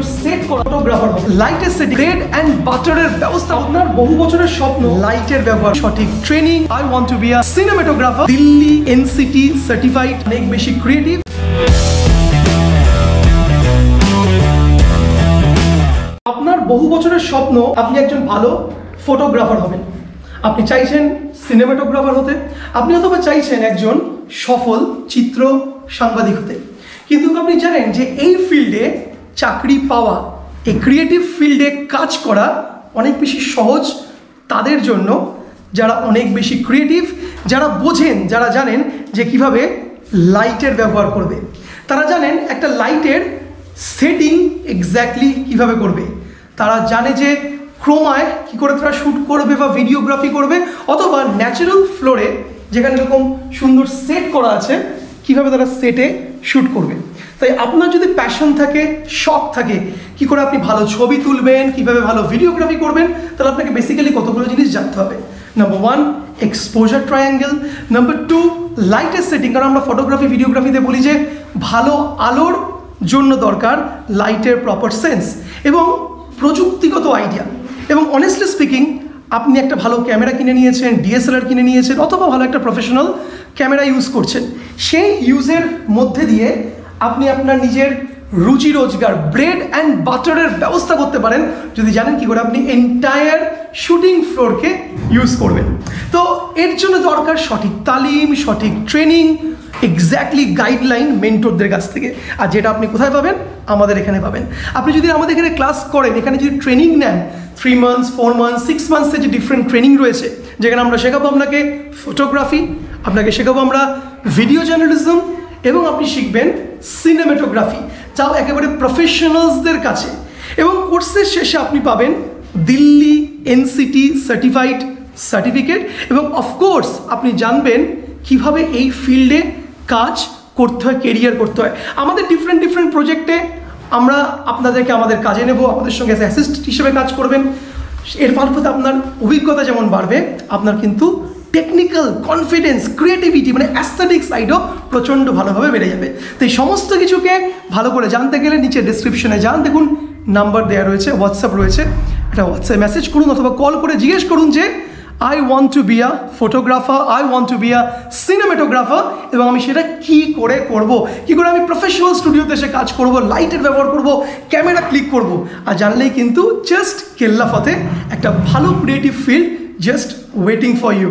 সুন্দর সেট করা ফটোগ্রাফার হবে, লাইটের সেটিং, ব্রেড এন্ড বাটারের ব্যবস্থা, আপনার বহু বছরের স্বপ্ন, লাইটের ব্যবহার, সঠিক training. I want to be a cinematographer, Delhi NCT certified, অনেক বেশি ক্রিয়েটিভ। আপনার বহু বছরের স্বপ্ন, আপনি একজন ভালো ফটোগ্রাফার হবেন, আপনি চাইছেন সিনেমাটোগ্রাফার হতে, আপনি অথবা চাইছেন একজন সফল চিত্র সাংবাদিক হতে। কিন্তু আপনি জানেন যে এই ফিল্ডে চাকরি পাওয়া, এই ক্রিয়েটিভ ফিল্ডে কাজ করা অনেক বেশি সহজ তাদের জন্য যারা অনেক বেশি ক্রিয়েটিভ, যারা বোঝেন, যারা জানেন যে কিভাবে লাইটের ব্যবহার করবে, তারা জানেন একটা লাইটের সেটিং এক্স্যাক্টলি কিভাবে করবে, তারা জানে যে ক্রোমায় কী করে তারা শ্যুট করবে বা ভিডিওগ্রাফি করবে, অথবা ন্যাচারাল ফ্লোরে যেখানে এরকম সুন্দর সেট করা আছে কিভাবে তারা সেটে শ্যুট করবে। তাই আপনার যদি প্যাশন থাকে, শখ থাকে কি করে আপনি ভালো ছবি তুলবেন, কিভাবে ভালো ভিডিওগ্রাফি করবেন, তাহলে আপনাকে বেসিক্যালি কতগুলো জিনিস জানতে হবে। নাম্বার 1 এক্সপোজার ট্রায়াঙ্গেল, নাম্বার 2 লাইটের সেটিং, কারণ আমরা ফটোগ্রাফি ভিডিওগ্রাফিতে বলি যে ভালো আলোর জন্য দরকার লাইটের প্রপার সেন্স এবং প্রযুক্তিগত আইডিয়া। এবং অনেস্টলি স্পিকিং, আপনি একটা ভালো ক্যামেরা কিনে নিয়েছেন, ডিএসএলআর কিনে নিয়েছেন, অথবা ভালো একটা প্রফেশনাল ক্যামেরা ইউজ করছেন, সেই ইউজের মধ্যে দিয়ে আপনি আপনার নিজের রুজি রোজগার, ব্রেড অ্যান্ড বাটারের ব্যবস্থা করতে পারেন যদি জানেন কী করে আপনি এন্টায়ার শুটিং ফ্লোরকে ইউজ করবেন। তো এর জন্য দরকার সঠিক তালিম, সঠিক ট্রেনিং, এক্স্যাক্টলি গাইডলাইন মেন্টরদের কাছ থেকে। আর যেটা আপনি কোথায় পাবেন? আমাদের এখানে পাবেন। আপনি যদি আমাদের এখানে ক্লাস করেন, এখানে যদি ট্রেনিং নেন, 3 months, 4 months, 6 monthsের যে ডিফারেন্ট ট্রেনিং রয়েছে, যেখানে আমরা শেখাবো আপনাকে ফটোগ্রাফি, আপনাকে শেখাবো আমরা ভিডিও জার্নালিজম, এবং আপনি শিখবেন সিনেমাটোগ্রাফি, যাও একেবারে প্রফেশনালসদের কাছে। এবং কোর্সের শেষে আপনি পাবেন দিল্লি এনসিটি সার্টিফাইড সার্টিফিকেট, এবং অফকোর্স আপনি জানবেন কিভাবে এই ফিল্ডে কাজ করতে হয়, কেরিয়ার করতে হয়। আমাদের ডিফারেন্ট প্রজেক্টে আমরা আপনাদেরকে আমাদের কাজে নেব, আমাদের সঙ্গে অ্যাসিস্ট্যান্ট হিসেবে কাজ করবেন। এর মারফত আপনার অভিজ্ঞতা যেমন বাড়বে, আপনার কিন্তু টেকনিক্যাল কনফিডেন্স, ক্রিয়েটিভিটি, মানে অ্যাস্থেটিক সাইডও প্রচণ্ড ভালোভাবে বেড়ে যাবে। তো এই সমস্ত কিছুকে ভালো করে জানতে গেলে নিচে ডেসক্রিপশনে যান, দেখুন নাম্বার দেওয়া রয়েছে, হোয়াটসঅ্যাপ রয়েছে, একটা হোয়াটসঅ্যাপ মেসেজ করুন অথবা কল করে জিজ্ঞেস করুন যে I want to be a photographer, I want to be a cinematographer, এবং আমি সেটা কী করে করব, কী করে আমি প্রফেশনাল স্টুডিওতে এসে কাজ করব, লাইটের ব্যবহার করব, ক্যামেরা ক্লিক করব। আর জানলেই কিন্তু জাস্ট কেল্লা ফতে একটা ভালো creative field just waiting for you.